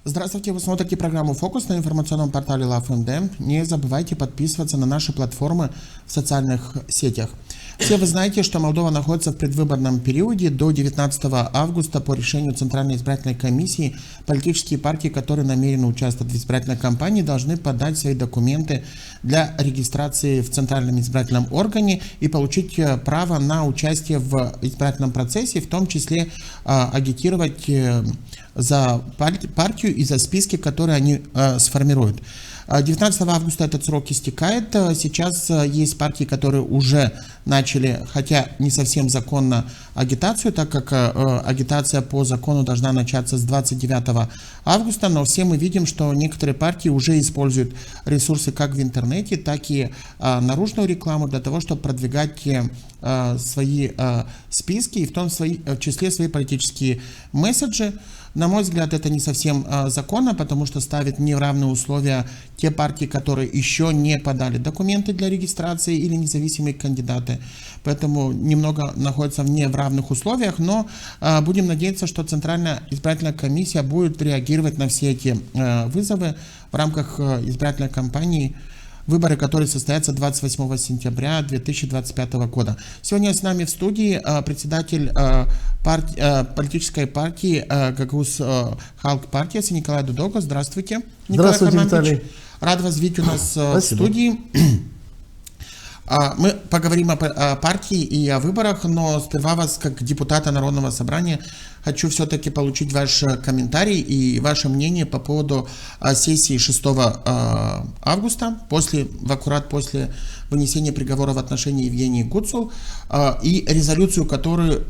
Здравствуйте, вы смотрите программу «Фокус» на информационном портале LoveMD. Не забывайте подписываться на наши платформы в социальных сетях. Все вы знаете, что Молдова находится в предвыборном периоде. До 19 августа по решению Центральной избирательной комиссии политические партии, которые намерены участвовать в избирательной кампании, должны подать свои документы для регистрации в Центральном избирательном органе и получить право на участие в избирательном процессе, в том числе агитировать за партию и за списки, которые они сформируют. 19 августа этот срок истекает. Сейчас есть партии, которые уже начали, хотя не совсем законно, агитацию, так как агитация по закону должна начаться с 29 августа, но все мы видим, что некоторые партии уже используют ресурсы как в интернете, так и наружную рекламу для того, чтобы продвигать свои списки и в том числе свои политические месседжи. На мой взгляд, это не совсем законно, потому что ставит не в равные условия те партии, которые еще не подали документы для регистрации, или независимые кандидаты. Поэтому немного находятся не в равных условиях, но будем надеяться, что Центральная избирательная комиссия будет реагировать на все эти вызовы в рамках избирательной кампании, выборы, которые состоятся 28 сентября 2025 года. Сегодня с нами в студии председатель политической партии Гагаuz Халк партия Николай Дудога. Здравствуйте, Николай Здравствуйте, Фернандович. Виталий. Рад вас видеть у нас в студии. Мы поговорим о партии и о выборах, но сперва вас, как депутата Народного собрания, хочу все-таки получить ваш комментарий и ваше мнение по поводу сессии 6 августа, аккурат после вынесения приговора в отношении Евгении Гуцул, и резолюцию, которую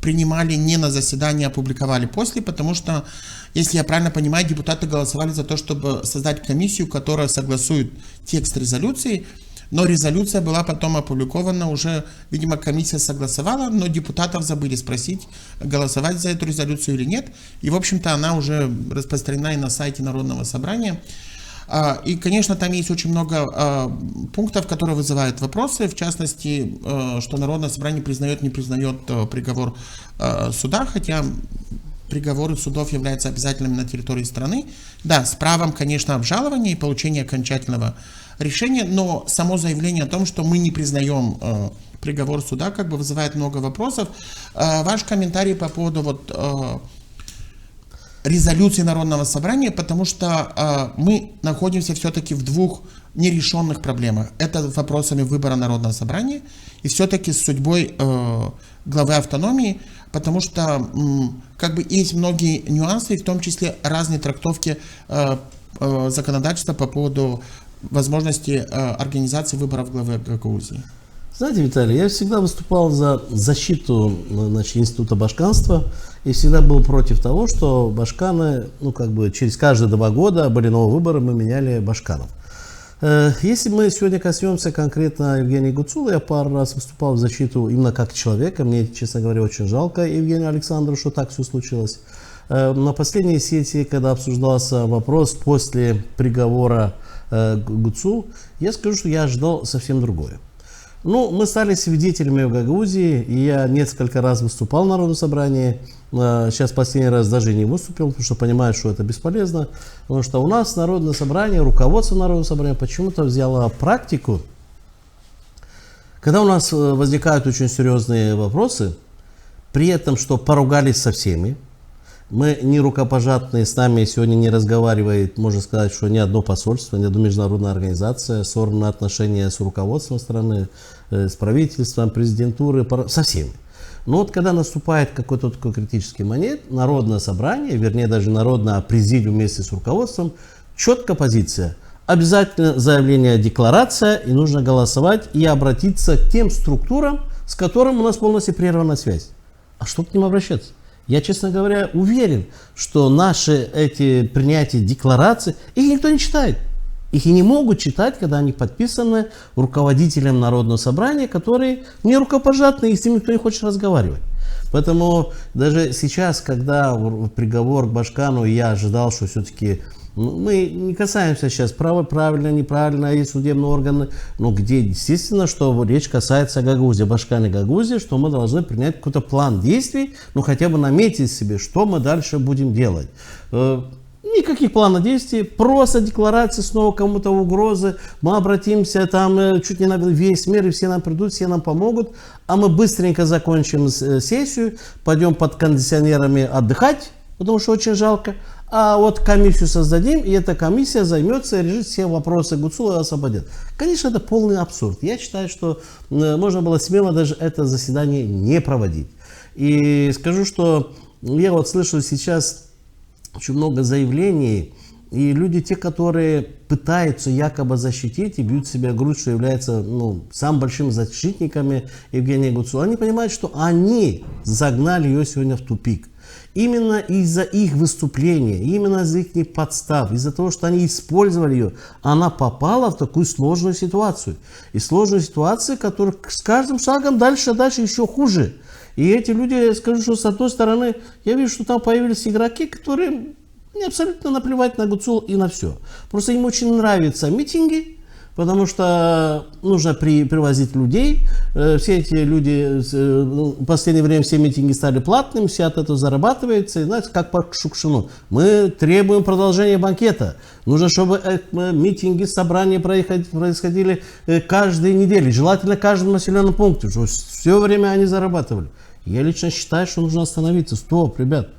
принимали не на заседании, а опубликовали после, потому что, если я правильно понимаю, депутаты голосовали за то, чтобы создать комиссию, которая согласует текст резолюции. Но резолюция была потом опубликована, уже, видимо, комиссия согласовала, но депутатов забыли спросить, голосовать за эту резолюцию или нет. И, в общем-то, она уже распространена и на сайте Народного собрания. И, конечно, там есть очень много пунктов, которые вызывают вопросы, в частности, что Народное собрание признает, не признает приговор суда, хотя приговоры судов являются обязательными на территории страны. Да, с правом, конечно, обжалования и получения окончательного решения, но само заявление о том, что мы не признаем приговор суда, как бы вызывает много вопросов. Ваш комментарий по поводу резолюции Народного собрания, потому что мы находимся все-таки в двух нерешенных проблемах. Это вопросами выбора Народного собрания и все-таки с судьбой главы автономии, потому что как бы есть многие нюансы, в том числе разные трактовки законодательства по поводу возможности организации выборов главы Гагаузии. Знаете, Виталий, я всегда выступал за защиту института башканства и всегда был против того, что башканы, через каждые 2 года были новые выборы, мы меняли башканов. Если мы сегодня коснемся конкретно Евгении Гуцул, я пару раз выступал в защиту именно как человека. Мне, честно говоря, очень жалко Евгению Александровичу, что так все случилось. На последней сессии, когда обсуждался вопрос после приговора Гуцул, я скажу, что я ожидал совсем другое. Мы стали свидетелями в Гагаузии, и я несколько раз выступал в Народном собрании. Сейчас последний раз даже не выступил, потому что понимаю, что это бесполезно. Потому что у нас Народное собрание, руководство Народного собрания почему-то взяло практику, когда у нас возникают очень серьезные вопросы, при этом, что поругались со всеми, мы не рукопожатные, с нами сегодня не разговаривает, можно сказать, что ни одно посольство, ни одна международная организация, сорваны отношения с руководством страны, с правительством, президентурой, со всеми. Но вот когда наступает какой-то такой критический момент, Народное собрание, вернее даже Народное президиум вместе с руководством, четкая позиция. Обязательно заявление, декларация, и нужно голосовать и обратиться к тем структурам, с которыми у нас полностью прервана связь. А что к ним обращаться? Я, честно говоря, уверен, что наши эти принятия декларации, их никто не читает. Их и не могут читать, когда они подписаны руководителем Народного собрания, которые не рукопожатные, и с ними никто не хочет разговаривать. Поэтому даже сейчас, когда приговор к Башкану, я ожидал, что все-таки мы не касаемся сейчас правильно, неправильно, есть судебные органы, но где, естественно, что речь касается Гагаузии, Башкана и Гагаузии, что мы должны принять какой-то план действий, ну хотя бы наметить себе, что мы дальше будем делать. Никаких планов действий, просто декларации, снова кому-то угрозы, мы обратимся там чуть не на весь мир, и все нам придут, все нам помогут, а мы быстренько закончим сессию, пойдем под кондиционерами отдыхать, потому что очень жалко, а вот комиссию создадим, и эта комиссия займется и решит все вопросы Гуцула и освободит. Конечно, это полный абсурд. Я считаю, что можно было смело даже это заседание не проводить. И скажу, что я вот слышу сейчас очень много заявлений, и люди, те, которые пытаются якобы защитить и бьют себя в грудь, что являются самыми большими защитниками Евгения Гуцула, они понимают, что они загнали ее сегодня в тупик. Именно из-за их выступления, именно из-за их подстав, из-за того, что они использовали ее, она попала в такую сложную ситуацию. И сложную ситуацию, которая с каждым шагом дальше еще хуже. И эти люди, я скажу, что с одной стороны, я вижу, что там появились игроки, которые абсолютно наплевать на Гуцул и на все. Просто им очень нравятся митинги, потому что нужно привозить людей. Все эти люди, в последнее время все митинги стали платными, все от этого зарабатываются. И знаете, как по Шукшину. Мы требуем продолжения банкета. Нужно, чтобы митинги, собрания происходили каждые недели. Желательно в каждом населенном пункте, чтобы все время они зарабатывали. Я лично считаю, что нужно остановиться. Стоп, ребят.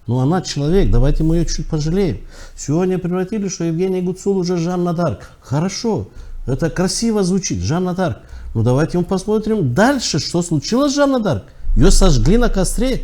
Она человек, давайте мы ее чуть пожалеем. Сегодня превратили, что Евгений Гуцул уже Жанна д'Арк. Хорошо, это красиво звучит, Жанна д'Арк. Давайте мы посмотрим дальше, что случилось с Жанной д'Арк. Ее сожгли на костре.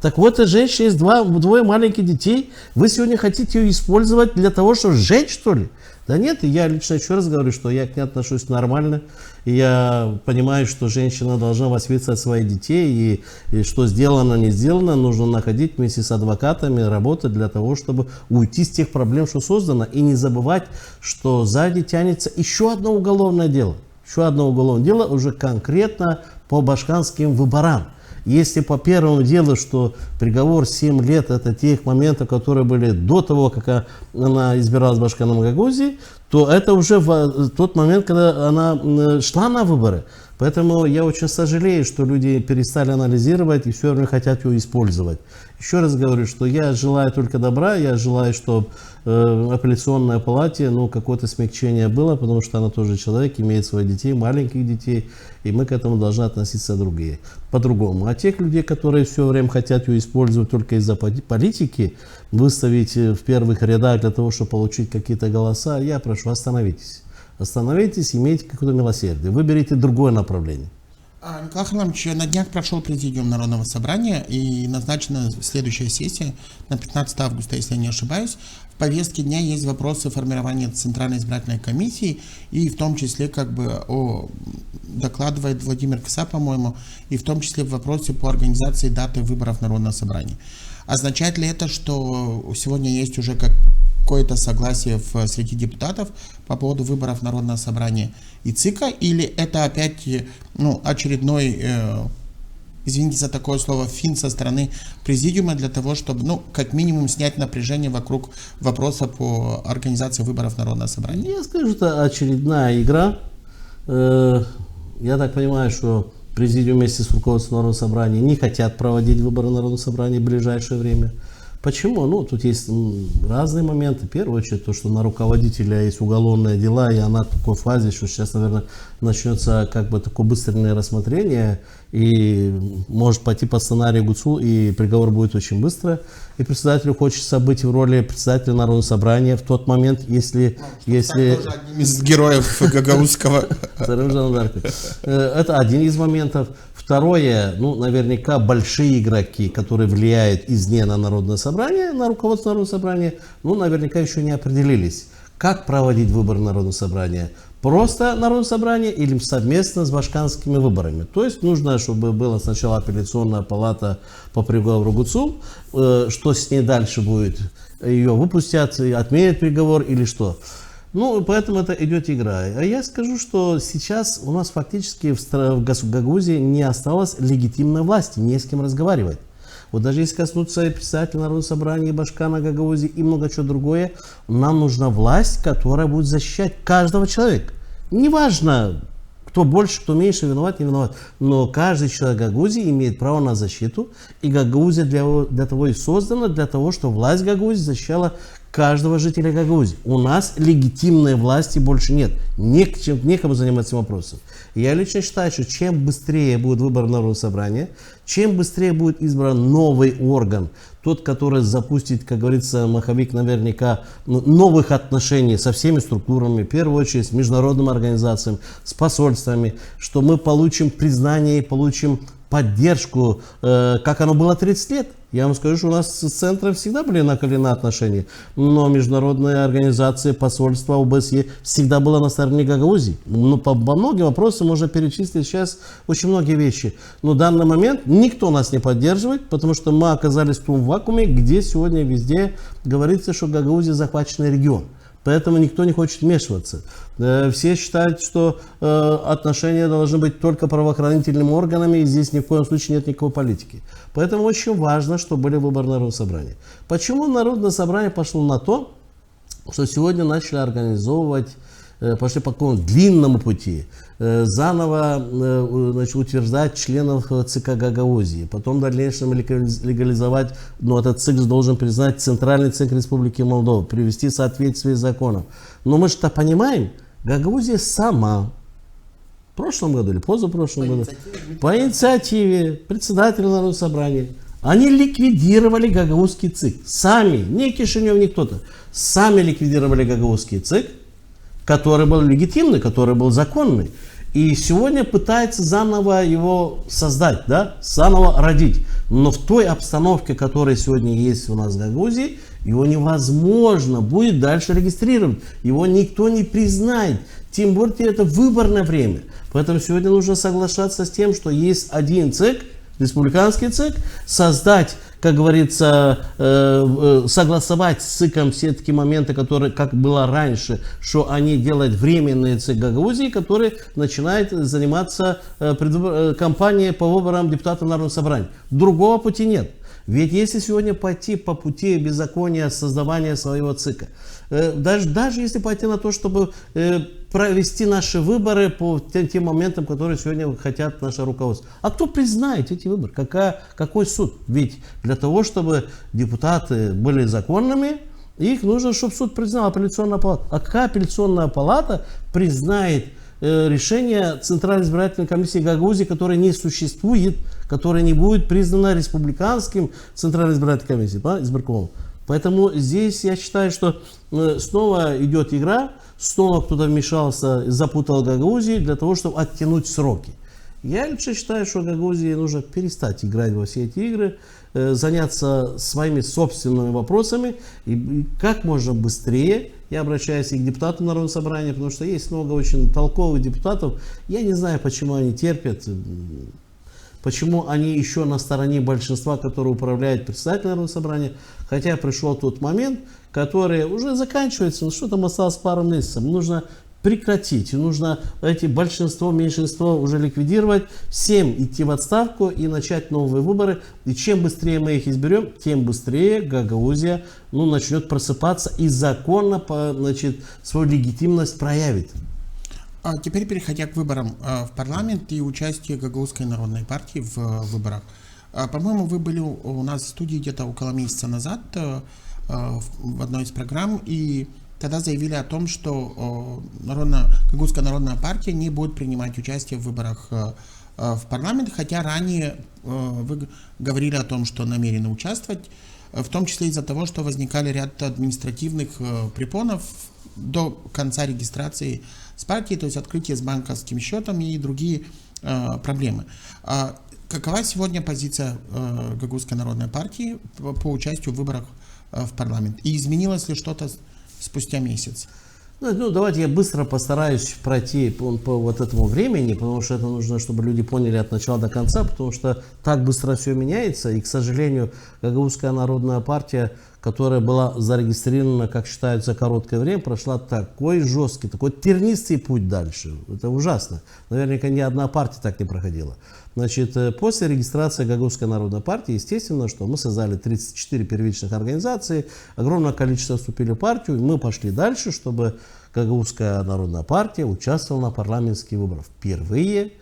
Так вот, эта женщина есть двое маленьких детей. Вы сегодня хотите ее использовать для того, чтобы сжечь, что ли? Да нет, я лично еще раз говорю, что я к ней отношусь нормально. И я понимаю, что женщина должна воспитывать своих детей. И что сделано, не сделано, нужно находить вместе с адвокатами, работать для того, чтобы уйти с тех проблем, что создано. И не забывать, что сзади тянется еще одно уголовное дело. Еще одно уголовное дело уже конкретно по башканским выборам. Если по первому делу, что приговор 7 лет, это тех моментов, которые были до того, как она избиралась Башканом Гагаузии, то это уже в тот момент, когда она шла на выборы. Поэтому я очень сожалею, что люди перестали анализировать и все время хотят ее использовать. Еще раз говорю, что я желаю только добра, я желаю, чтобы апелляционная палате, какое-то смягчение было, потому что она тоже человек, имеет своих детей, маленьких детей, и мы к этому должны относиться по-другому. А тех людей, которые все время хотят ее использовать только из-за политики, выставить в первых рядах для того, чтобы получить какие-то голоса, я прошу, остановитесь. Остановитесь, имейте какое-то милосердие, выберите другое направление. Николай Харламович, на днях прошел президиум Народного собрания и назначена следующая сессия на 15 августа, если я не ошибаюсь. В повестке дня есть вопросы формирования Центральной избирательной комиссии и в том числе докладывает Владимир Киса, по-моему, и в том числе в вопросе по организации даты выборов Народного собрания. Означает ли это, что сегодня есть уже какое-то согласие среди депутатов по поводу выборов Народного собрания и ЦИКа, или это опять очередной, извините за такое слово, финт со стороны президиума для того, чтобы, как минимум, снять напряжение вокруг вопроса по организации выборов Народного собрания? Я скажу, что очередная игра. Я так понимаю, что президиум вместе с руководством Народного собрания не хотят проводить выборы Народного собрания в ближайшее время. Почему? Тут есть разные моменты. В первую очередь, то, что на руководителя есть уголовные дела, и она в такой фазе, что сейчас, наверное, начнется такое быстрое рассмотрение, и может пойти по сценарию Гуцул, и приговор будет очень быстро. И председателю хочется быть в роли председателя Народного собрания в тот момент, если... Тоже одним из героев Гагаузского. Это один из моментов. Второе, наверняка большие игроки, которые влияют извне на Народное собрание, на руководство Народного собрания, наверняка еще не определились, как проводить выборы Народного собрания. Просто Народное собрание или совместно с башканскими выборами. То есть нужно, чтобы была сначала апелляционная палата по приговору Гуцул, что с ней дальше будет, ее выпустят, отменят приговор или что. Ну, поэтому это идет игра. А я скажу, что сейчас у нас фактически в Гагаузии не осталось легитимной власти, не с кем разговаривать. Вот даже если коснуться председателя Народного собрания, Башкана Гагаузии и много чего другое, нам нужна власть, которая будет защищать каждого человека. Неважно, кто больше, кто меньше, виноват, не виноват. Но каждый человек Гагаузии имеет право на защиту. И Гагаузия для того и создана, для того, чтобы власть Гагаузии защищала каждого жителя Гагаузии. У нас легитимной власти больше нет. Некому заниматься этим вопросом. Я лично считаю, что чем быстрее будет выбор Народного собрания, чем быстрее будет избран новый орган, тот, который запустит, как говорится, маховик наверняка новых отношений со всеми структурами, в первую очередь с международными организациями, с посольствами, что мы получим признание и получим поддержку, как оно было 30 лет. Я вам скажу, что у нас с центром всегда были накалены отношения, но международные организации, посольства, ОБСЕ всегда было на стороне Гагаузии. Ну, по многим вопросам можно перечислить сейчас очень многие вещи. Но в данный момент никто нас не поддерживает, потому что мы оказались в том вакууме, где сегодня везде говорится, что Гагаузия захваченный регион. Поэтому никто не хочет вмешиваться. Все считают, что отношения должны быть только правоохранительными органами, и здесь ни в коем случае нет никакой политики. Поэтому очень важно, чтобы были выборы Народного собрания. Почему Народное собрание пошло на то, что сегодня начали организовывать, пошли по какому длинному пути, заново утверждать членов ЦК Гагаузии, потом в дальнейшем легализовать, но этот ЦИК должен признать Центральный ЦИК Республики Молдова, привести в соответствие с законом. Но мы что понимаем, Гагаузия сама в прошлом году или позапрошлом году по инициативе председателя Народного собрания они ликвидировали Гагаузский ЦИК. Сами, не Кишинев, не кто-то, сами ликвидировали Гагаузский ЦИК, который был легитимный, который был законный. И сегодня пытается заново его создать, да, заново родить. Но в той обстановке, которая сегодня есть у нас в Гагаузии, его невозможно будет дальше регистрировать. Его никто не признает. Тем более это выборное время. Поэтому сегодня нужно соглашаться с тем, что есть один ЦИК, республиканский ЦИК, создать, как говорится, согласовать с ЦИКом все такие моменты, которые, как было раньше, что они делают временные ЦИК Гагаузии, которые начинают заниматься кампанией по выборам депутатов Народного собрания. Другого пути нет. Ведь если сегодня пойти по пути беззакония создавания своего ЦИКа, даже если пойти на то, чтобы провести наши выборы по тем моментам, которые сегодня хотят наше руководство. А кто признает эти выборы? Какой суд? Ведь для того, чтобы депутаты были законными, их нужно, чтобы суд признал, апелляционная палата. А какая апелляционная палата признает решение Центральной избирательной комиссии Гагаузии, которое не существует, которое не будет признано республиканским Центральной избирательной комиссией, избиркомом? Поэтому здесь я считаю, что снова идет игра, снова кто-то вмешался, запутал Гагаузию для того, чтобы оттянуть сроки. Я лично считаю, что Гагаузии нужно перестать играть во все эти игры, заняться своими собственными вопросами и как можно быстрее. Я обращаюсь и к депутатам Народного собрания, потому что есть много очень толковых депутатов. Я не знаю, почему они терпят, почему они еще на стороне большинства, которое управляет председателем Народного собрания, хотя пришел тот момент, который уже заканчивается, что там осталось пару месяцев. Нужно прекратить, нужно эти большинство, меньшинство уже ликвидировать, всем идти в отставку и начать новые выборы. И чем быстрее мы их изберем, тем быстрее Гагаузия начнет просыпаться и законно свою легитимность проявит. Теперь, переходя к выборам в парламент и участию Гагаузской народной партии в выборах. По-моему, вы были у нас в студии где-то около месяца назад в одной из программ, и тогда заявили о том, что Гагаузская народная партия не будет принимать участие в выборах в парламент, хотя ранее вы говорили о том, что намерены участвовать, в том числе из-за того, что возникали ряд административных препонов до конца регистрации с партией, то есть открытие с банковским счетом и другие проблемы. Какова сегодня позиция Гагаузской народной партии по участию в выборах в парламент? И изменилось ли что-то спустя месяц? Давайте я быстро постараюсь пройти по вот этому времени, потому что это нужно, чтобы люди поняли от начала до конца, потому что так быстро все меняется, и, к сожалению, Гагаузская народная партия, которая была зарегистрирована, как считается, за короткое время, прошла такой жесткий, такой тернистый путь дальше. Это ужасно. Наверняка ни одна партия так не проходила. Значит, после регистрации Гагаузской народной партии, естественно, что мы создали 34 первичных организации, огромное количество вступили в партию, и мы пошли дальше, чтобы Гагаузская народная партия участвовала на парламентских выборах. Впервые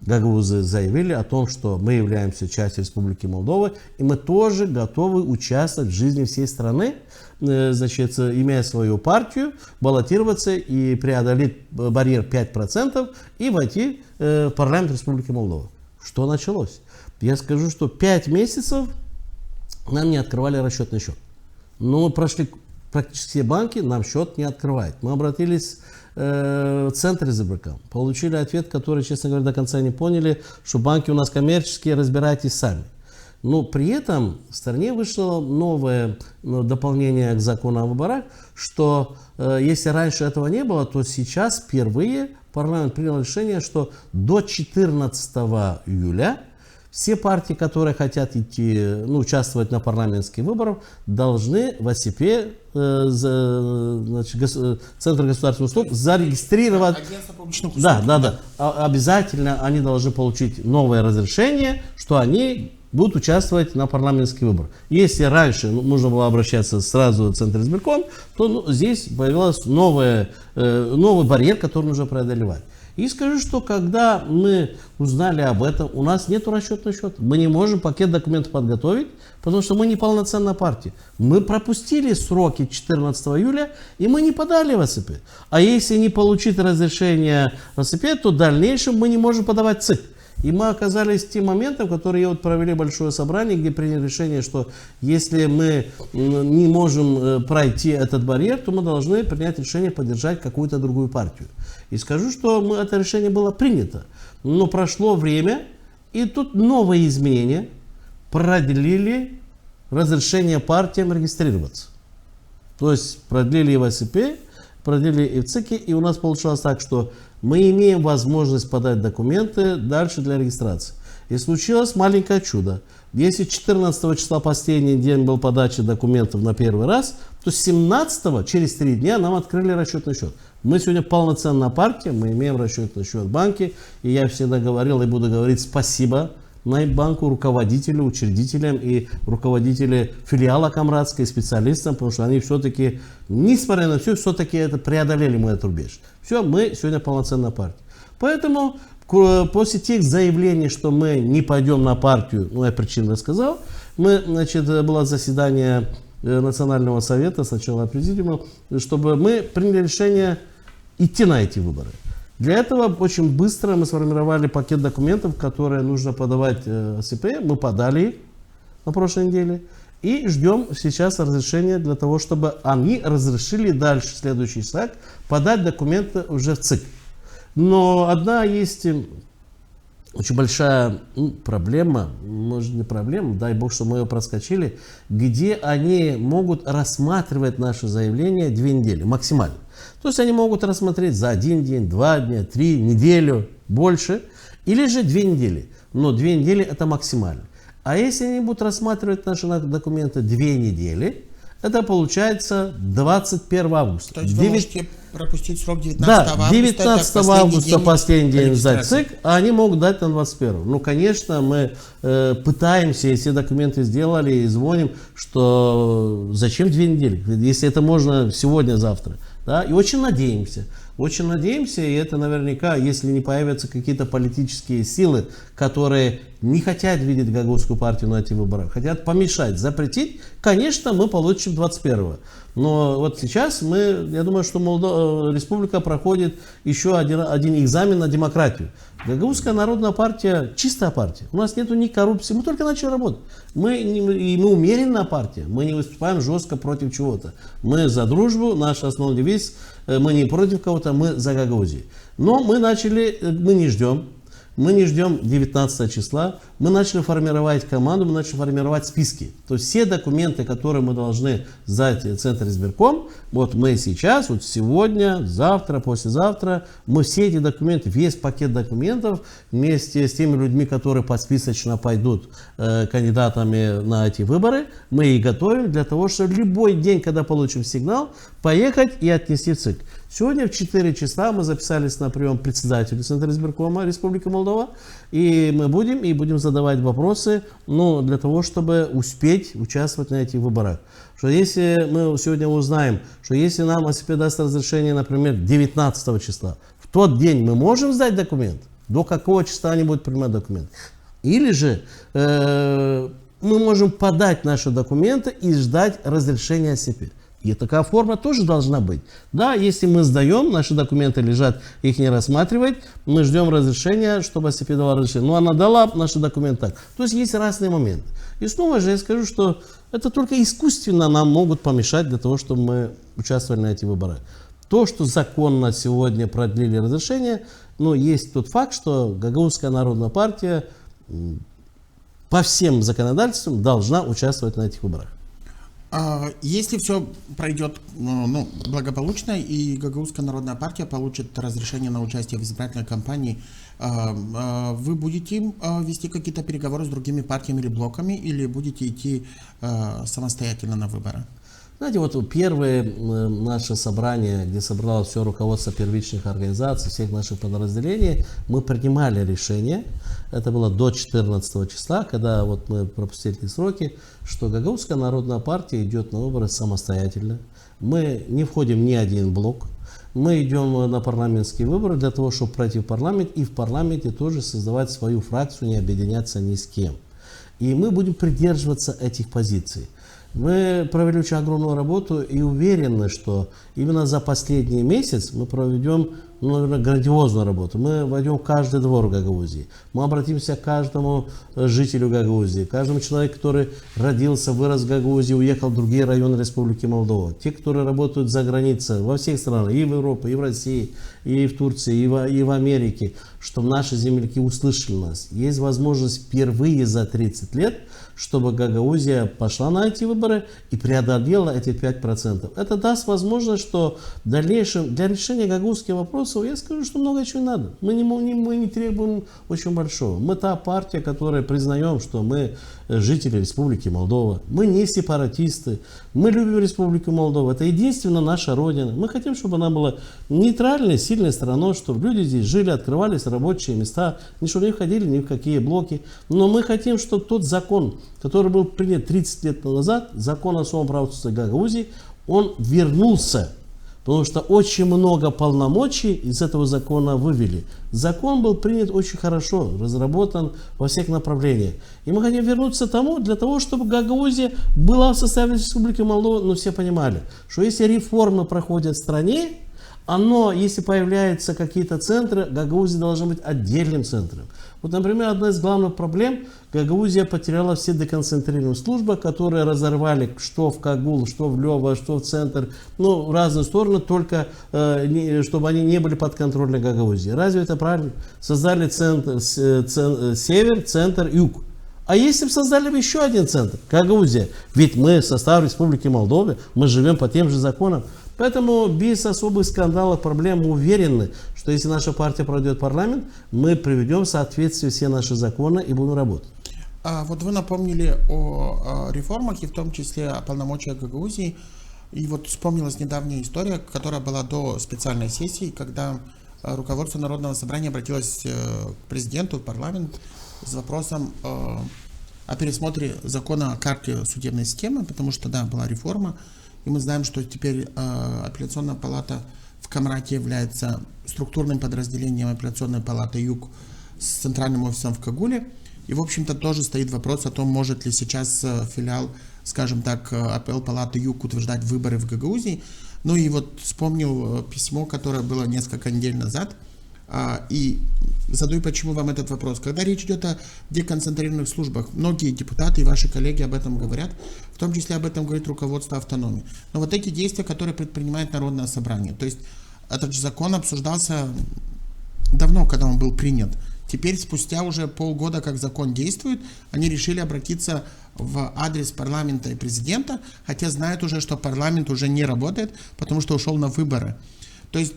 гагаузы заявили о том, что мы являемся частью Республики Молдова, и мы тоже готовы участвовать в жизни всей страны, значит, имея свою партию, баллотироваться и преодолеть барьер 5% и войти в парламент Республики Молдова. Что началось? Я скажу, что 5 месяцев нам не открывали расчетный счет. Но прошли практически все банки, нам счет не открывают. Мы обратились в центр избирком, получили ответ, который, честно говоря, до конца не поняли, что банки у нас коммерческие, разбирайтесь сами. Но при этом в стране вышло новое дополнение к закону о выборах, что если раньше этого не было, то сейчас впервые парламент принял решение, что до 14 июля все партии, которые хотят идти, участвовать на парламентских выборах, должны в ОСП, Центр государственных услуг, зарегистрировать. Да. Обязательно они должны получить новое разрешение, что они будут участвовать на парламентских выборах. Если раньше нужно было обращаться сразу в Центр избирком, то здесь появился новый барьер, который нужно преодолевать. И скажу, что когда мы узнали об этом, у нас нет расчетного счета. Мы не можем пакет документов подготовить, потому что мы не полноценная партия. Мы пропустили сроки 14 июля, и мы не подали в ОСП. А если не получить разрешение в ОСП, то в дальнейшем мы не можем подавать ЦИК. И мы оказались в те моменты, в которые провели большое собрание, где приняли решение, что если мы не можем пройти этот барьер, то мы должны принять решение поддержать какую-то другую партию. И скажу, что это решение было принято. Но прошло время, и тут новые изменения продлили разрешение партиям регистрироваться. То есть продлили и в ОСП, продлили и в ЦИКе, и у нас получилось так, что мы имеем возможность подать документы дальше для регистрации. И случилось маленькое чудо. Если 14 числа последний день был подачи документов на первый раз, то 17 через 3 дня нам открыли расчетный счет. Мы сегодня полноценная партия, мы имеем расчетный счет в банке. И я всегда говорил и буду говорить спасибо банку, руководителю, учредителям и руководителям филиала Камрадской, специалистам, потому что они все-таки, несмотря на все, все-таки это преодолели мы этот рубеж. Все, мы сегодня полноценная партия. Поэтому после тех заявлений, что мы не пойдем на партию, я причину рассказал, было заседание Национального совета, сначала президиума, чтобы мы приняли решение идти на эти выборы. Для этого очень быстро мы сформировали пакет документов, которые нужно подавать ОСП. Мы подали их на прошлой неделе. И ждем сейчас разрешения для того, чтобы они разрешили дальше, следующий шаг, подать документы уже в ЦИК. Но одна есть очень большая проблема, может не проблема, дай бог, что мы ее проскочили, где они могут рассматривать наше заявление 2 недели максимально. То есть они могут рассмотреть за 1 день, 2 дня, 3, неделю, больше, или же 2 недели. Но 2 недели это максимально. А если они будут рассматривать наши документы 2 недели, это получается 21 августа. То есть вы можете пропустить срок 19 августа. Да, 19 августа последний день сдать ЦИК, а они могут дать на 21. Ну, конечно, мы пытаемся, и все документы сделали, и звоним, что зачем 2 недели, если это можно сегодня-завтра. Да? И очень надеемся, и это наверняка, если не появятся какие-то политические силы, которые не хотят видеть Гагаузскую партию на этих выборах, хотят помешать, запретить, конечно, мы получим 21-го. Но вот сейчас я думаю, что республика проходит еще один экзамен на демократию. Гагаузская народная партия чистая партия. У нас нету ни коррупции, мы только начали работать. Мы умеренная партия, мы не выступаем жестко против чего-то. Мы за дружбу, наш основной девиз, мы не против кого-то, мы за Гагаузию. Но мы не ждем 19 числа, Мы начали формировать команду, мы начали формировать списки. То есть все документы, которые мы должны сдать в Центр избирком, вот мы сейчас, вот сегодня, завтра, послезавтра, мы все эти документы, весь пакет документов вместе с теми людьми, которые подсписочно пойдут кандидатами на эти выборы, мы и готовим для того, чтобы любой день, когда получим сигнал, поехать и отнести в ЦИК. Сегодня в 4 числа мы записались на прием председателю Центра избиркома Республики Молдова, и мы будем задавать вопросы, для того, чтобы успеть участвовать на этих выборах. Что если мы сегодня узнаем, что если нам ОСП даст разрешение, например, 19 числа, в тот день мы можем сдать документ, до какого числа они будут принимать документ? Или же мы можем подать наши документы и ждать разрешения ОСП. И такая форма тоже должна быть. Да, если мы сдаем, наши документы лежат, их не рассматривать, мы ждем разрешения, чтобы ОСП дала разрешение. Но она дала наши документы так. То есть есть разные моменты. И снова же я скажу, что это только искусственно нам могут помешать для того, чтобы мы участвовали на этих выборах. То, что законно сегодня продлили разрешение, есть тот факт, что Гагаузская народная партия по всем законодательствам должна участвовать на этих выборах. Если все пройдет благополучно и Гагаузская народная партия получит разрешение на участие в избирательной кампании, вы будете вести какие-то переговоры с другими партиями или блоками, или будете идти самостоятельно на выборы? Знаете, вот первое наше собрание, где собралось все руководство первичных организаций, всех наших подразделений, мы принимали решение, это было до 14 числа, когда вот мы пропустили эти сроки, что Гагаузская народная партия идет на выборы самостоятельно. Мы не входим в ни один блок. Мы идем на парламентские выборы для того, чтобы пройти в парламент, и в парламенте тоже создавать свою фракцию, не объединяться ни с кем. И мы будем придерживаться этих позиций. Мы провели очень огромную работу и уверены, что именно за последний месяц мы проведем, наверное, грандиозную работу. Мы войдем в каждый двор в Гагаузии. Мы обратимся к каждому жителю Гагаузии, каждому человеку, который родился, вырос в Гагаузии, уехал в другие районы Республики Молдова. Те, которые работают за границей, во всех странах, и в Европе, и в России, и в Турции, и в Америке, чтобы наши земляки услышали нас. Есть возможность впервые за 30 лет, чтобы Гагаузия пошла на эти выборы и преодолела эти 5%. Это даст возможность, что в дальнейшем для решения гагаузских вопросов, я скажу, что много чего не надо. Мы не требуем очень большого. Мы та партия, которая признаем, что мы жители Республики Молдова. Мы не сепаратисты. Мы любим Республику Молдова. Это единственная наша родина. Мы хотим, чтобы она была нейтральной, сильной страной, чтобы люди здесь жили, открывались рабочие места, чтобы не входили ни в какие блоки. Но мы хотим, чтобы тот закон, который был принят 30 лет назад, закон о самоуправстве Гагаузии, он вернулся. Потому что очень много полномочий из этого закона вывели. Закон был принят очень хорошо, разработан во всех направлениях. И мы хотим вернуться к тому, для того, чтобы Гагаузия была в составе Республики Молдова, но все понимали, что если реформы проходят в стране, если появляются какие-то центры, Гагаузия должна быть отдельным центром. Вот, например, одна из главных проблем, Гагаузия потеряла все деконцентрированные службы, которые разорвали что в Кагул, что в Лёва, что в центр, в разные стороны, только чтобы они не были под контролем Гагаузии. Разве это правильно? Создали центр, север, центр, юг. А если бы создали еще один центр, Гагаузия, ведь мы в составе Республики Молдова, мы живем по тем же законам. Поэтому без особых скандалов, проблем мы уверены, что если наша партия пройдет парламент, мы приведем в соответствие все наши законы и будем работать. Вот вы напомнили о реформах и в том числе о полномочиях Гагаузии. И вот вспомнилась недавняя история, которая была до специальной сессии, когда руководство Народного собрания обратилось к президенту, в парламент с вопросом о пересмотре закона о карте судебной системы, потому что, да, была реформа. И мы знаем, что теперь апелляционная палата в Камрате является структурным подразделением апелляционной палаты Юг с центральным офисом в Кагуле. И, в общем-то, тоже стоит вопрос о том, может ли сейчас филиал, скажем так, апелл-палаты Юг утверждать выборы в Гагаузии. Ну и вот вспомнил письмо, которое было несколько недель назад. И задаю, почему вам этот вопрос. Когда речь идет о деконцентрированных службах, многие депутаты и ваши коллеги об этом говорят, в том числе об этом говорит руководство автономии. Но вот эти действия, которые предпринимает Народное собрание, то есть этот же закон обсуждался давно, когда он был принят. теперь спустя уже полгода, как закон действует, они решили обратиться в адрес парламента и президента, хотя знают уже, что парламент уже не работает, потому что ушел на выборы. То есть,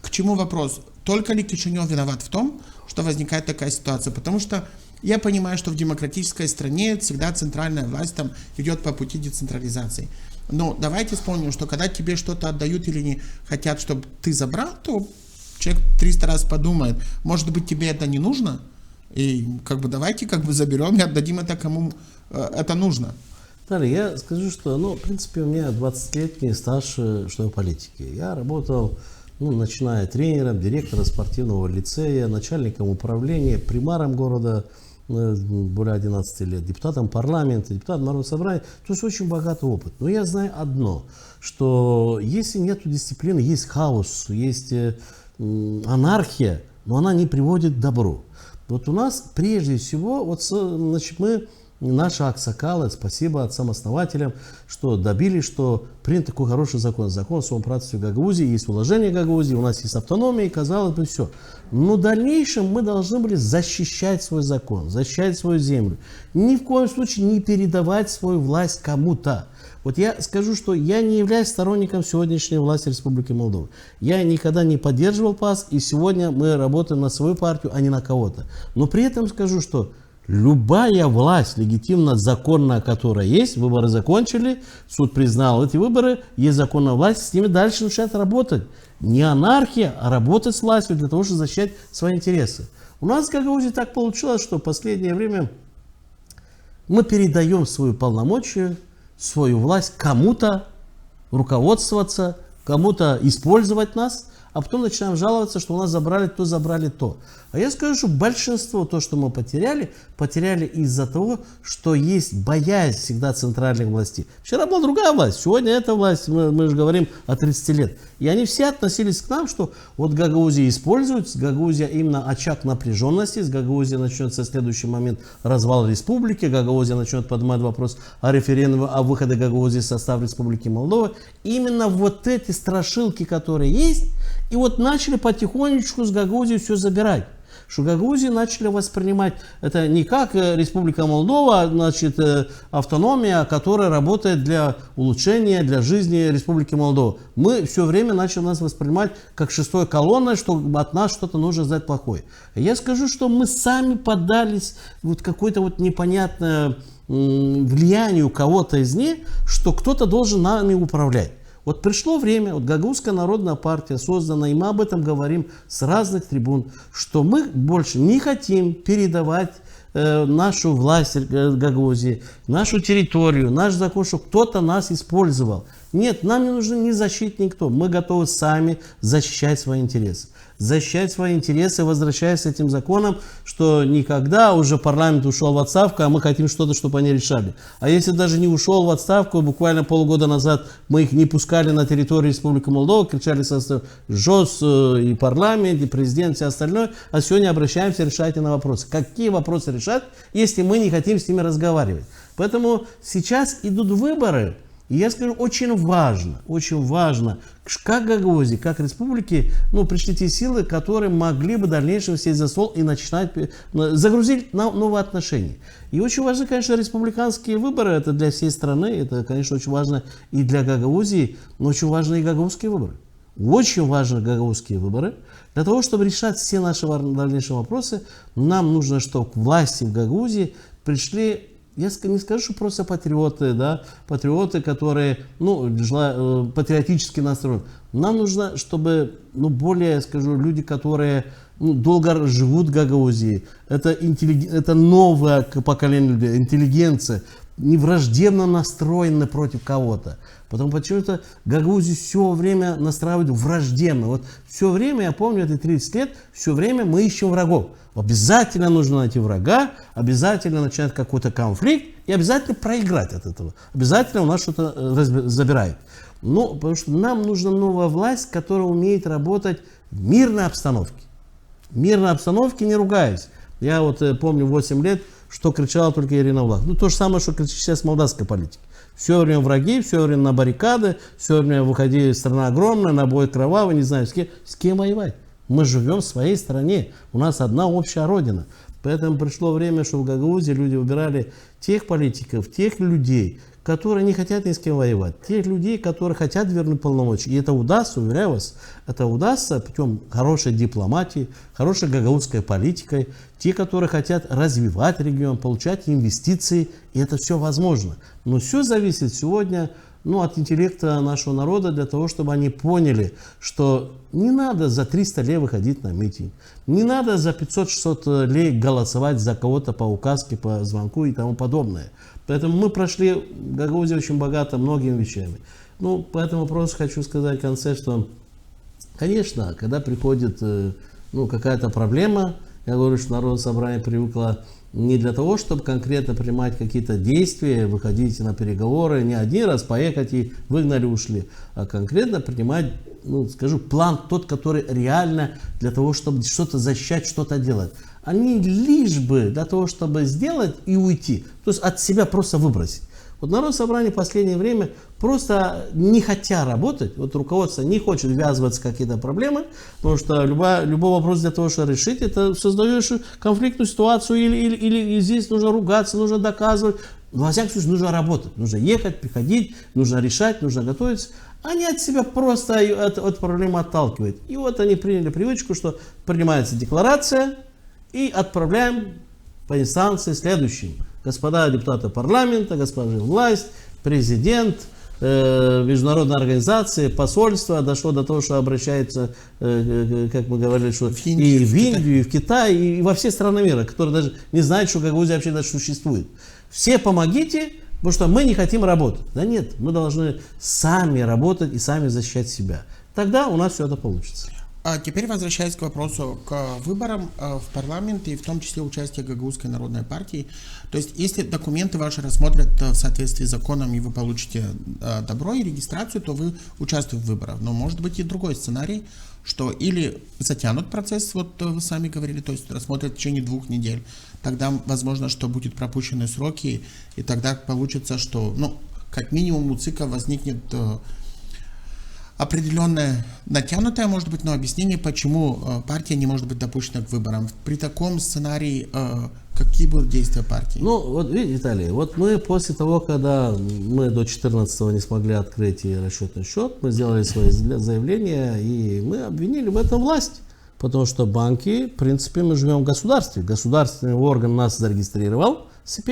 к чему вопрос? Только ли Кишинев виноват в том, что возникает такая ситуация? Потому что я понимаю, что в демократической стране всегда центральная власть там идет по пути децентрализации. Но давайте вспомним, что когда тебе что-то отдают или не хотят, чтобы ты забрал, то человек 300 раз подумает, может быть, тебе это не нужно, и давайте заберем и отдадим это кому это нужно. Далее, я скажу, что, в принципе, у меня 20-летний стаж что в политике. Я работал, начиная тренером, директором спортивного лицея, начальником управления, примаром города более 11 лет, депутатом парламента, депутатом Народного собрания. То есть очень богатый опыт. Но я знаю одно, что если нет дисциплины, есть хаос, есть анархия, но она не приводит к добру. Вот у нас прежде всего, мы, наши аксакалы, спасибо отцам-основателям, что добились, что принят такой хороший закон. Закон о самоуправстве Гагаузии, есть уложение Гагаузии, у нас есть автономия, и казалось бы, все. Но в дальнейшем мы должны были защищать свой закон, защищать свою землю. Ни в коем случае не передавать свою власть кому-то. Вот я скажу, что я не являюсь сторонником сегодняшней власти Республики Молдова. Я никогда не поддерживал ПАС, и сегодня мы работаем на свою партию, а не на кого-то. Но при этом скажу, что любая власть, легитимно законная, которая есть, выборы закончили, суд признал эти выборы, есть законная власть, с ними дальше начинает работать. Не анархия, а работать с властью для того, чтобы защищать свои интересы. У нас в Гагаузии так получилось, что в последнее время мы передаем свою полномочия, свою власть кому-то руководствоваться, кому-то использовать нас, а потом начинаем жаловаться, что у нас забрали то. А я скажу, что большинство то, что мы потеряли из-за того, что есть боязнь всегда центральных властей. Вчера была другая власть, сегодня эта власть, мы же говорим о 30 лет. И они все относились к нам, что вот Гагаузия используется, Гагаузия именно очаг напряженности, с Гагаузии начнется в следующий момент развал республики, Гагаузия начнет поднимать вопрос о референдуме, о выходе Гагаузии в состав Республики Молдова. Именно вот эти страшилки, которые есть, и вот начали потихонечку с Гагаузии все забирать. Что Гагаузию начали воспринимать это не как Республика Молдова, значит, автономия, которая работает для улучшения, для жизни Республики Молдова. Мы все время начали нас воспринимать как шестой колонной, что от нас что-то нужно знать плохое. Я скажу, что мы сами поддались вот какой-то вот непонятное влиянию кого-то из них, что кто-то должен нами управлять. Вот пришло время, вот Гагаузская народная партия создана, и мы об этом говорим с разных трибун, что мы больше не хотим передавать нашу власть Гагаузии, нашу территорию, наш закон, чтобы кто-то нас использовал. Нет, нам не нужен ни защита, никто. Мы готовы сами защищать свои интересы. Защищать свои интересы, возвращаясь с этим законом, что никогда уже парламент ушел в отставку, а мы хотим что-то, чтобы они решали. А если даже не ушел в отставку, буквально полгода назад мы их не пускали на территорию Республики Молдова, кричали со ЖОС и парламент, и президент, и все остальное, а сегодня обращаемся, решайте на вопросы. Какие вопросы решать, если мы не хотим с ними разговаривать? Поэтому сейчас идут выборы. И я скажу, очень важно, как Гагаузии, как республике, пришли те силы, которые могли бы в дальнейшем сесть за стол и начинать загрузить на новые отношения. И очень важно, конечно, республиканские выборы, это для всей страны, это, конечно, очень важно и для Гагаузии, но очень важны и гагаузские выборы. Очень важны гагаузские выборы. Для того, чтобы решать все наши дальнейшие вопросы, нам нужно, чтобы к власти в Гагаузии пришли. Я не скажу, что просто патриоты, патриоты, которые, патриотически настроены. Нам нужно, чтобы, более, скажу, люди, которые, долго живут в Гагаузии. Это новое поколение людей, интеллигенция, не враждебно настроены против кого-то. Потому почему-то Гагаузию все время настраивают враждебно. Вот все время, я помню, это 30 лет, все время мы ищем врагов. Обязательно нужно найти врага, обязательно начинать какой-то конфликт и обязательно проиграть от этого. Обязательно у нас что-то забирают. Потому что нам нужна новая власть, которая умеет работать в мирной обстановке. В мирной обстановке, не ругаясь. Я помню 8 лет, что кричала только Ирина Влах. То же самое, что кричит сейчас молдавская политика. Все время враги, все время на баррикады, все время выходи, страна огромная, на бой кровавый, не знаю, с кем воевать. Мы живем в своей стране, у нас одна общая родина. Поэтому пришло время, что в Гагаузии люди выбирали тех политиков, тех людей, которые не хотят ни с кем воевать, тех людей, которые хотят вернуть полномочия. И это удастся, уверяю вас, это удастся путем хорошей дипломатии, хорошей гагаузской политикой, те, которые хотят развивать регион, получать инвестиции, и это все возможно. Но все зависит сегодня от интеллекта нашего народа для того, чтобы они поняли, что не надо за 300 лей выходить на митинг, не надо за 500-600 лей голосовать за кого-то по указке, по звонку и тому подобное. Поэтому мы прошли в Гагаузии очень богато многими вещами. Поэтому просто хочу сказать в конце, что, конечно, когда приходит какая-то проблема, я говорю, что Народное собрание привыкло не для того, чтобы конкретно принимать какие-то действия, выходить на переговоры, не один раз поехать и выгнали, ушли, а конкретно принимать, план тот, который реально для того, чтобы что-то защищать, что-то делать. Они лишь бы для того, чтобы сделать и уйти, то есть от себя просто выбросить. Народное собрание в последнее время просто не хотя работать, руководство не хочет ввязываться в какие-то проблемы, потому что любой вопрос для того, чтобы решить, это создаешь конфликтную ситуацию, или здесь нужно ругаться, нужно доказывать. Во всяком случае, нужно работать, нужно ехать, приходить, нужно решать, нужно готовиться. Они от себя просто от проблемы отталкивают. И они приняли привычку, что принимается декларация и отправляем по инстанции следующим. Господа депутаты парламента, господа власть, президент, международные организации, посольство, дошло до того, что обращается, как мы говорили, что и в Индию, и в Китай, и во все страны мира, которые даже не знают, что Гагаузия вообще даже существует. Все помогите, потому что мы не хотим работать. Да нет, мы должны сами работать и сами защищать себя. Тогда у нас все это получится. А теперь возвращаясь к вопросу к выборам в парламент и в том числе участие Гагаузской народной партии. То есть, если документы ваши рассмотрят в соответствии с законом и вы получите добро и регистрацию, то вы участвуете в выборах. Но может быть и другой сценарий, что или затянут процесс, вы сами говорили, то есть рассмотрят в течение 2 недель. Тогда возможно, что будут пропущены сроки, и тогда получится, что как минимум у ЦИКа возникнет определенное натянутое, может быть, но объяснение, почему партия не может быть допущена к выборам. При таком сценарии какие будут действия партии? Видите, Виталий, мы после того, когда мы до 14-го не смогли открыть расчетный счет, мы сделали свои заявления, и мы обвинили в этом власть. Потому что банки, в принципе, мы живем в государстве. Государственный орган нас зарегистрировал, СП,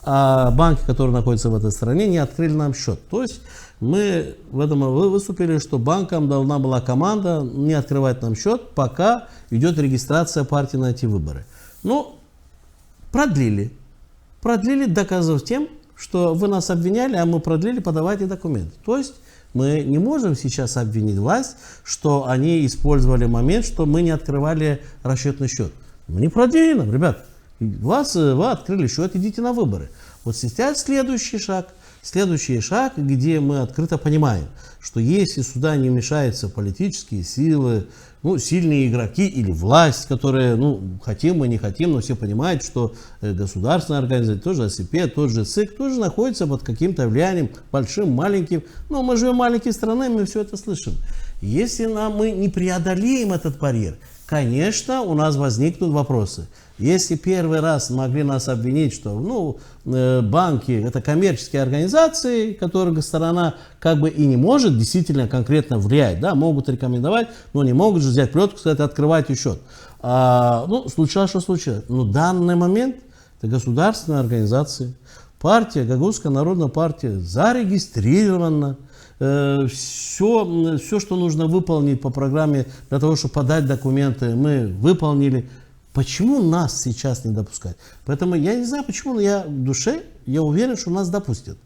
а банки, которые находятся в этой стране, не открыли нам счет. То есть мы в этом выступили, что банкам должна была команда не открывать нам счет, пока идет регистрация партии на эти выборы. Продлили. Продлили, доказав тем, что вы нас обвиняли, а мы продлили, подавайте документы. То есть мы не можем сейчас обвинить власть, что они использовали момент, что мы не открывали расчетный счет. Мы не продлили нам, ребят. Вы открыли счет, идите на выборы. Сейчас следующий шаг. Следующий шаг, где мы открыто понимаем, что если сюда не вмешаются политические силы, сильные игроки или власть, которые, хотим мы, не хотим, но все понимают, что государственная организация, тоже АСП, тот же ЦИК, тоже находится под каким-то влиянием, большим, маленьким. Мы живем в маленькой стране, мы все это слышим. Если мы не преодолеем этот барьер, конечно, у нас возникнут вопросы. Если первый раз могли нас обвинить, что банки это коммерческие организации, которых сторона и не может действительно конкретно влиять, могут рекомендовать, но не могут же взять плетку и сказать, открывайте счет. Случилось, что случилось. Но в данный момент это государственная организация, партия, Гагаузская народная партия зарегистрирована. Все, что нужно выполнить по программе для того, чтобы подать документы, мы выполнили. Почему нас сейчас не допускать? Поэтому я не знаю, почему, но я в душе, я уверен, что нас допустят.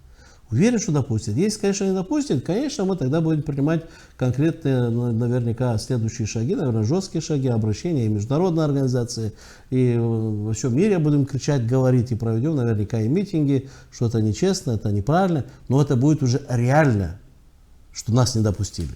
Уверен, что допустят. Если, конечно, не допустят, конечно, мы тогда будем принимать конкретные, наверняка, следующие шаги, наверное, жесткие шаги, обращения и международные организации, и во всем мире будем кричать, говорить, и проведем наверняка и митинги, что это нечестно, это неправильно, но это будет уже реально, что нас не допустили.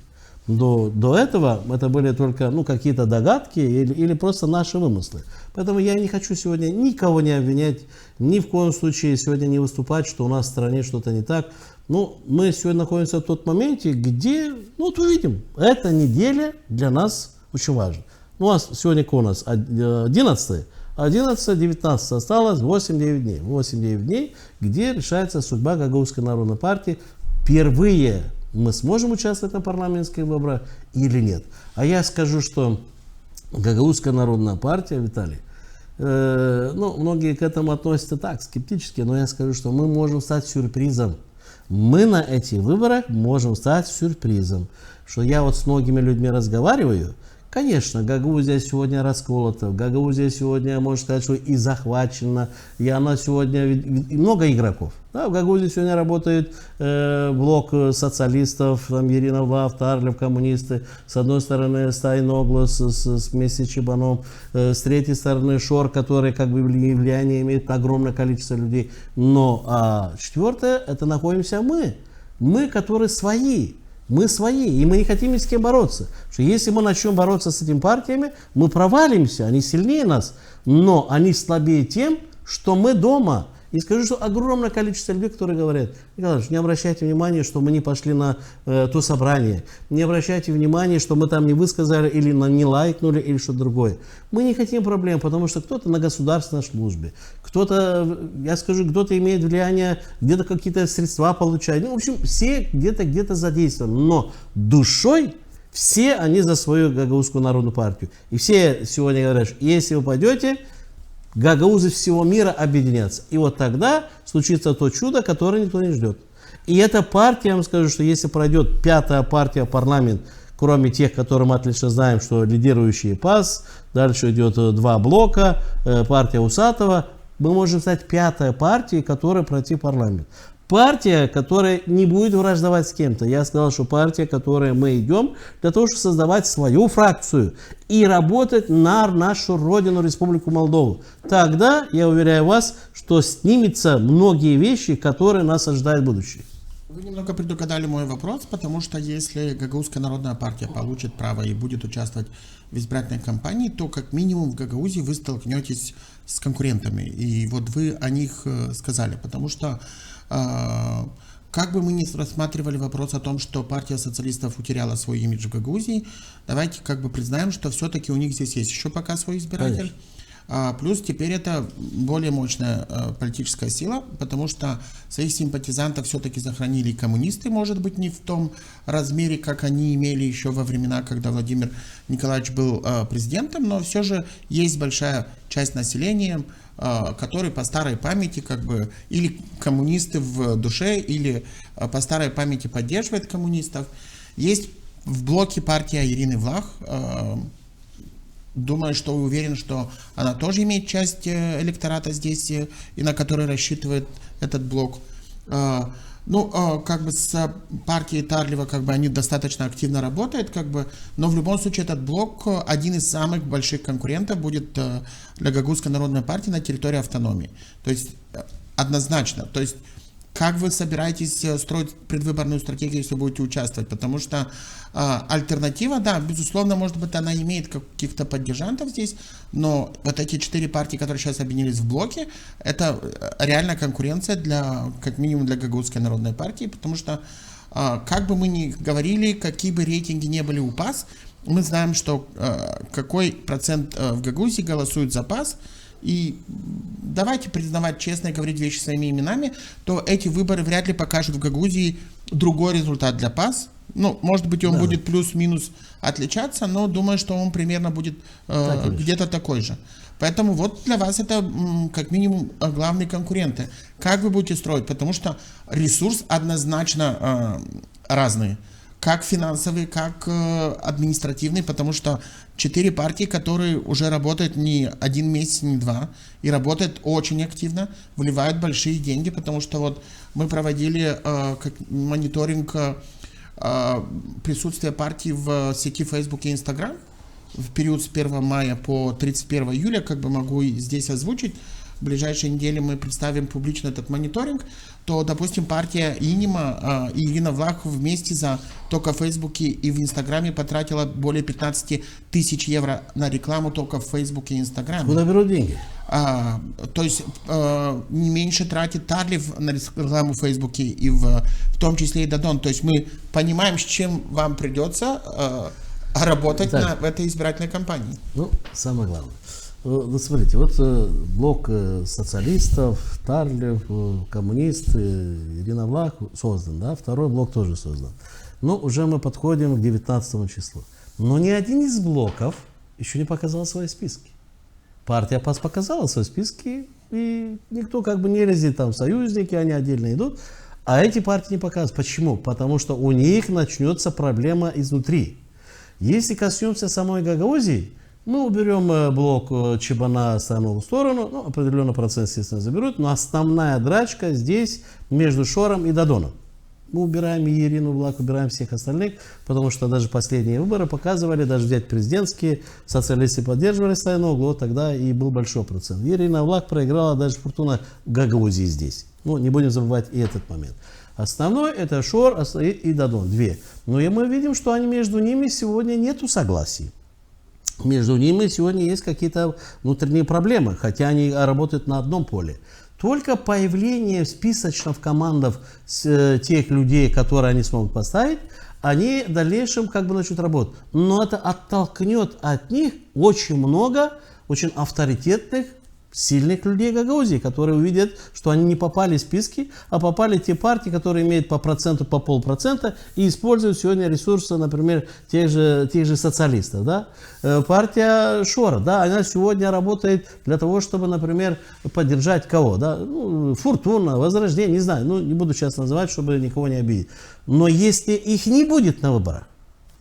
До этого это были только какие-то догадки или просто наши вымыслы. Поэтому я не хочу сегодня никого не обвинять, ни в коем случае сегодня не выступать, что у нас в стране что-то не так. Мы сегодня находимся в тот моменте, где, увидим, эта неделя для нас очень важна. Ну, у нас сегодня у нас 11, 19 осталось 8-9 дней. 8-9 дней, где решается судьба Гагаузской народной партии. Впервые мы сможем участвовать на парламентских выборах или нет. А я скажу, что Гагаузская народная партия, Виталий, многие к этому относятся так, скептически, но я скажу, что мы можем стать сюрпризом. Мы на этих выборах можем стать сюрпризом. Что я вот с многими людьми разговариваю. Конечно, Гагаузия сегодня расколота, Гагаузия сегодня, можно сказать, что и захвачена, и она сегодня, и много игроков. Да, в Гагаузии сегодня работает блок социалистов, там Ирина Влах, Тарлев, коммунисты, с одной стороны Стайноглу вместе с Чебаном, с третьей стороны Шор, который как бы влияние имеет на огромное количество людей. Но четвертое, это находимся мы, которые свои. Мы свои, и мы не хотим ни с кем бороться. Что если мы начнем бороться с этими партиями, мы провалимся, они сильнее нас, но они слабее тем, что мы дома. И скажу, что огромное количество людей, которые говорят: Николай, не обращайте внимания, что мы не пошли на то собрание, не обращайте внимания, что мы там не высказали или не лайкнули, или что-то другое. Мы не хотим проблем, потому что кто-то на государственной службе, кто-то, я скажу, кто-то имеет влияние, где-то какие-то средства получает. Ну, в общем, все где-то задействованы, но душой все они за свою Гагаузскую народную партию. И все сегодня говорят, что если вы пойдете, гагаузы всего мира объединятся. И вот тогда случится то чудо, которое никто не ждет. И эта партия, я вам скажу, что если пройдет пятая партия в парламент, кроме тех, которые мы отлично знаем, что лидирующие ПАС, дальше идет два блока, партия Усатова, мы можем стать пятой партией, которая пройти в парламент. Партия, которая не будет враждовать с кем-то. Я сказал, что партия, которой мы идем, для того, чтобы создавать свою фракцию и работать на нашу родину, Республику Молдову. Тогда, я уверяю вас, что снимется многие вещи, которые нас ожидают в будущем. Вы немного предугадали мой вопрос, потому что если Гагаузская народная партия получит право и будет участвовать в избирательной кампании, то как минимум в Гагаузии вы столкнетесь с конкурентами. И вот вы о них сказали, потому что как бы мы ни рассматривали вопрос о том, что партия социалистов утеряла свой имидж в Гагаузии, давайте как бы признаем, что все-таки у них здесь есть еще пока свой избиратель. Плюс теперь это более мощная политическая сила, потому что своих симпатизантов все-таки сохранили и коммунисты, может быть, не в том размере, как они имели еще во времена, когда Владимир Николаевич был президентом, но все же есть большая часть населения, которые по старой памяти как бы или коммунисты в душе, или по старой памяти поддерживают коммунистов. Есть в блоке партия Ирины Влах. Думаю, что уверен, что она тоже имеет часть электората здесь, и на который рассчитывает этот блок. Как бы с партией Тарлева, как бы они достаточно активно работают, как бы, но в любом случае этот блок один из самых больших конкурентов будет для Гагаузской народной партии на территории автономии. То есть однозначно. То есть как вы собираетесь строить предвыборную стратегию, если будете участвовать? Потому что альтернатива, да, безусловно, может быть, она имеет каких-то поддержантов здесь, но вот эти 4 партии, которые сейчас объединились в блоке, это реальная конкуренция для, как минимум, для Гагаузской народной партии, потому что, как бы мы ни говорили, какие бы рейтинги не были у ПАС, мы знаем, что какой процент в Гагаузии голосует за ПАС. И давайте признавать честно и говорить вещи своими именами, то эти выборы вряд ли покажут в Гагаузии другой результат для ПАС. Ну, может быть, он будет плюс-минус отличаться, но думаю, что он примерно будет где-то такой же. Поэтому вот для вас это как минимум главные конкуренты. Как вы будете строить? Потому что ресурс однозначно разный. Как финансовый, как административный, потому что 4 партии, которые уже работают не 1 месяц, не 2, и работают очень активно, вливают большие деньги, потому что вот мы проводили мониторинг присутствия партии в сети Facebook и Instagram в период с 1 мая по 31 июля, как бы могу здесь озвучить. В ближайшие недели мы представим публично этот мониторинг, то, допустим, партия Инима и Ирина Влах вместе только в Фейсбуке и в Инстаграме потратила более 15 тысяч евро на рекламу только в Фейсбуке и Инстаграме. Куда берут деньги? То есть не меньше тратит Тарлев на рекламу в Фейсбуке и в том числе и Дадон. То есть мы понимаем, с чем вам придется а работать Так. в этой избирательной кампании. Ну, самое главное. Ну, смотрите, вот блок социалистов, Тарлев, коммунисты, Ирина Влах создан, да, второй блок тоже создан. Но уже мы подходим к 19 числу. Но ни один из блоков еще не показал свои списки. Партия ПАС показала свои списки, и никто как бы не лезет, там союзники, они отдельно идут. А эти партии не показывают. Почему? Потому что у них начнется проблема изнутри. Если коснемся самой Гагаузии, мы уберем блок Чебана в сторону, ну, определенный процент, естественно, заберут, но основная драчка здесь между Шором и Додоном. Мы убираем и Ирину Влах, убираем всех остальных, потому что даже последние выборы показывали, даже взять президентские, социалисты поддерживали Стайногу, вот тогда и был большой процент. Ирина Влах проиграла даже Фортуна в Гагаузии здесь. Ну, не будем забывать и этот момент. Основной это Шор и Додон, две. Но и мы видим, что они, между ними сегодня нету согласий. Между ними сегодня есть какие-то внутренние проблемы, хотя они работают на одном поле. Только появление списочно в командах тех людей, которые они смогут поставить, они в дальнейшем как бы начнут работать. Но это оттолкнет от них очень много очень авторитетных, сильных людей Гагаузии, которые увидят, что они не попали в списки, а попали те партии, которые имеют по проценту, по полпроцента и используют сегодня ресурсы, например, тех же социалистов. Да? Партия Шора, да, она сегодня работает для того, чтобы, например, поддержать кого? Да? Ну, Фортуна, Возрождение, не знаю, ну, не буду сейчас называть, чтобы никого не обидеть. Но если их не будет на выборах,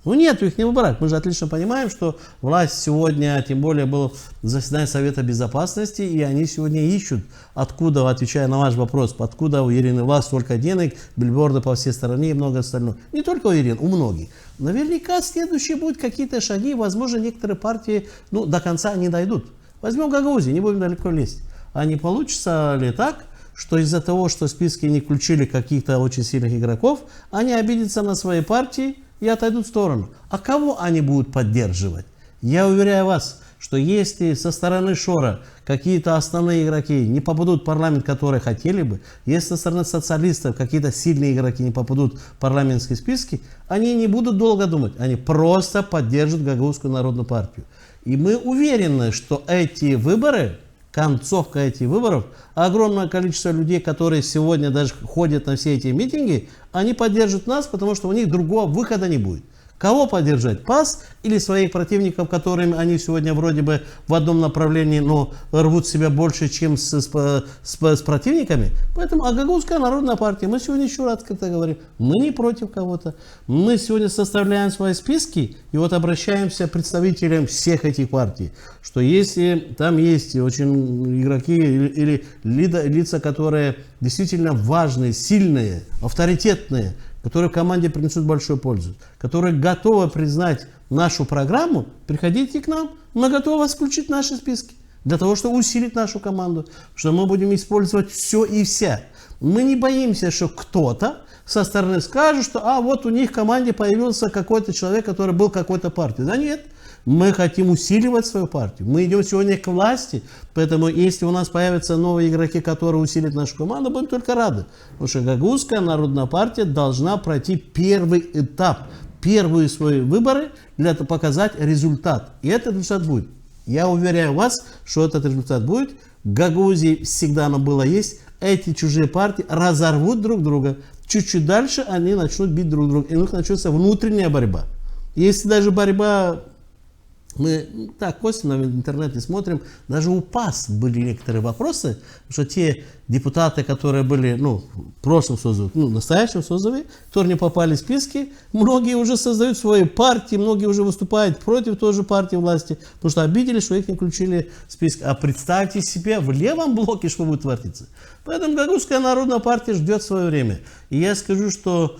ну нет, их не выбирать. Мы же отлично понимаем, что власть сегодня, тем более было заседание Совета Безопасности, и они сегодня ищут, откуда, отвечая на ваш вопрос, откуда у Ирины Влах столько денег, билборды по всей стране и много остального. Не только у Ирины, у многих. Наверняка следующие будут какие-то шаги, возможно, некоторые партии до конца не дойдут. Возьмем Гагаузию, не будем далеко лезть. А не получится ли так, что из-за того, что в списки не включили каких-то очень сильных игроков, они обидятся на свои партии и отойдут в сторону. А кого они будут поддерживать? Я уверяю вас, что если со стороны Шора какие-то основные игроки не попадут в парламент, которые хотели бы, если со стороны социалистов какие-то сильные игроки не попадут в парламентские списки, они не будут долго думать, они просто поддержат Гагаузскую народную партию. И мы уверены, что эти выборы, концовка этих выборов, огромное количество людей, которые сегодня даже ходят на все эти митинги, они поддержат нас, потому что у них другого выхода не будет. Кого поддержать? ПАС или своих противников, которыми они сегодня вроде бы в одном направлении, но рвут себя больше, чем с противниками? Поэтому Гагаузская народная партия, мы сегодня еще раз как-то говорим, мы не против кого-то. Мы сегодня составляем свои списки и вот обращаемся к представителям всех этих партий, что если там есть очень игроки или лица, которые действительно важные, сильные, авторитетные, которые в команде принесут большую пользу, которые готовы признать нашу программу, приходите к нам, мы готовы вас включить в наши списки, для того, чтобы усилить нашу команду, что мы будем использовать все и вся. Мы не боимся, что кто-то со стороны скажет, что вот у них в команде появился какой-то человек, который был в какой-то партии. Да нет. Мы хотим усиливать свою партию. Мы идем сегодня к власти. Поэтому, если у нас появятся новые игроки, которые усилят нашу команду, будем только рады. Потому что Гагаузская народная партия должна пройти первый этап, первые свои выборы, для того, показать результат. И этот результат будет. Я уверяю вас, что этот результат будет. В Гагаузии всегда оно было есть. Эти чужие партии разорвут друг друга. Чуть-чуть дальше они начнут бить друг друга. И у них начнется внутренняя борьба. Если даже борьба... Мы так косвенно в интернете смотрим, даже у ПАС были некоторые вопросы, что те депутаты, которые были в прошлом созыве, настоящем созыве, которые не попали в списки, многие уже создают свои партии, многие уже выступают против той же партии власти, потому что обиделись, что их не включили в список. А представьте себе в левом блоке, что будет твориться. Поэтому Гагаузская народная партия ждет свое время. И я скажу, что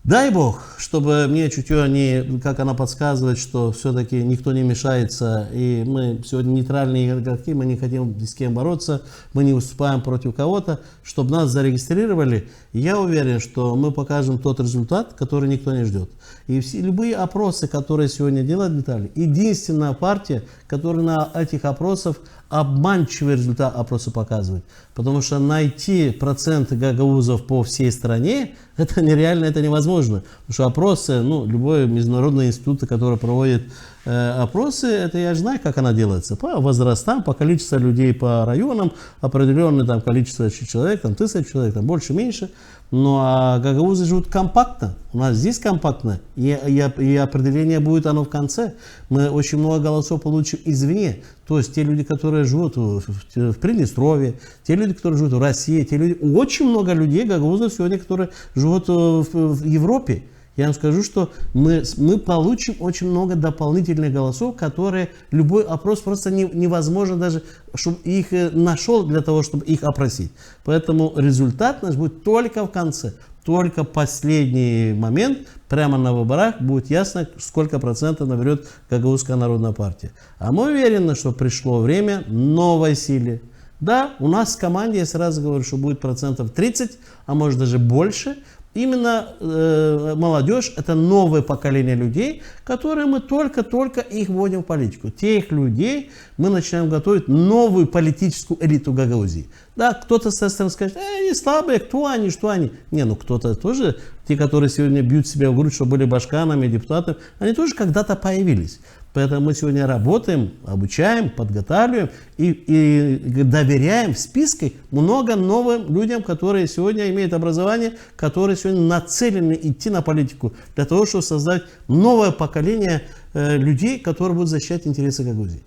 дай Бог, чтобы мне чутье не, как она подсказывает, что все-таки никто не мешается, и мы сегодня нейтральные игроки, мы не хотим с кем бороться, мы не выступаем против кого-то, чтобы нас зарегистрировали. И я уверен, что мы покажем тот результат, который никто не ждет. И любые опросы, которые сегодня делают Виталий, единственная партия, которые на этих опросах обманчивый результат опроса показывают. Потому что найти проценты гагаузов по всей стране, это нереально, это невозможно. Потому что опросы, любой международный институт, который проводит опросы, это я же знаю, как она делается. По возрастам, по количеству людей по районам, определенное там количество человек, там 1000 человек, там больше-меньше. Ну а гагаузы живут компактно. У нас здесь компактно. И определение будет оно в конце. Мы очень много голосов получим извне. То есть те люди, которые живут в Приднестровье, те люди, которые живут в России, те люди, очень много людей, гагаузов сегодня, которые живут в Европе. Я вам скажу, что мы получим очень много дополнительных голосов, которые любой опрос просто невозможно даже, чтобы их нашел для того, чтобы их опросить. Поэтому результат наш будет только в конце. Только последний момент, прямо на выборах, будет ясно, сколько процентов наберет Гагаузская народная партия. А мы уверены, что пришло время новой силы. Да, у нас в команде, я сразу говорю, что будет процентов 30, а может даже больше. Именно молодежь – это новое поколение людей, которые мы только-только их вводим в политику. Тех людей мы начинаем готовить новую политическую элиту Гагаузии. Да, кто-то со стороны скажет, они слабые, кто они, что они. Кто-то тоже, те, которые сегодня бьют себя в грудь, что были башканами, депутатами, они тоже когда-то появились. Поэтому мы сегодня работаем, обучаем, подготавливаем и доверяем в списке много новым людям, которые сегодня имеют образование, которые сегодня нацелены идти на политику для того, чтобы создать новое поколение людей, которые будут защищать интересы Гагаузии.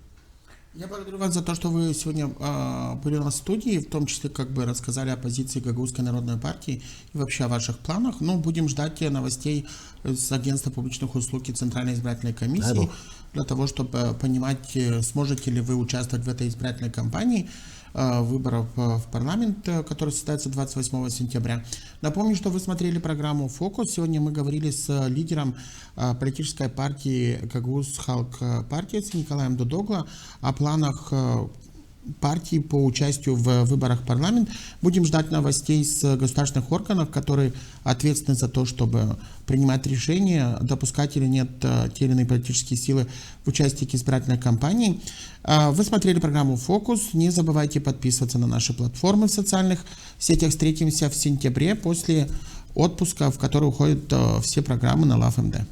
Я благодарю вас за то, что вы сегодня были у нас в студии, в том числе рассказали о позиции Гагаузской народной партии и вообще о ваших планах. Будем ждать новостей с Агентства публичных услуг и Центральной избирательной комиссии для того, чтобы понимать, сможете ли вы участвовать в этой избирательной кампании выборов в парламент, который состоится 28 сентября. Напомню, что вы смотрели программу «Фокус». Сегодня мы говорили с лидером политической партии Гагауз Халк партия с Николаем Дудогло о планах партии по участию в выборах в парламент. Будем ждать новостей с государственных органов, которые ответственны за то, чтобы принимать решения, допускать или нет те или иные политические силы в участии в избирательной кампании. Вы смотрели программу «Фокус». Не забывайте подписываться на наши платформы в социальных сетях. Встретимся в сентябре после отпуска, в который уходят все программы на LoveMD.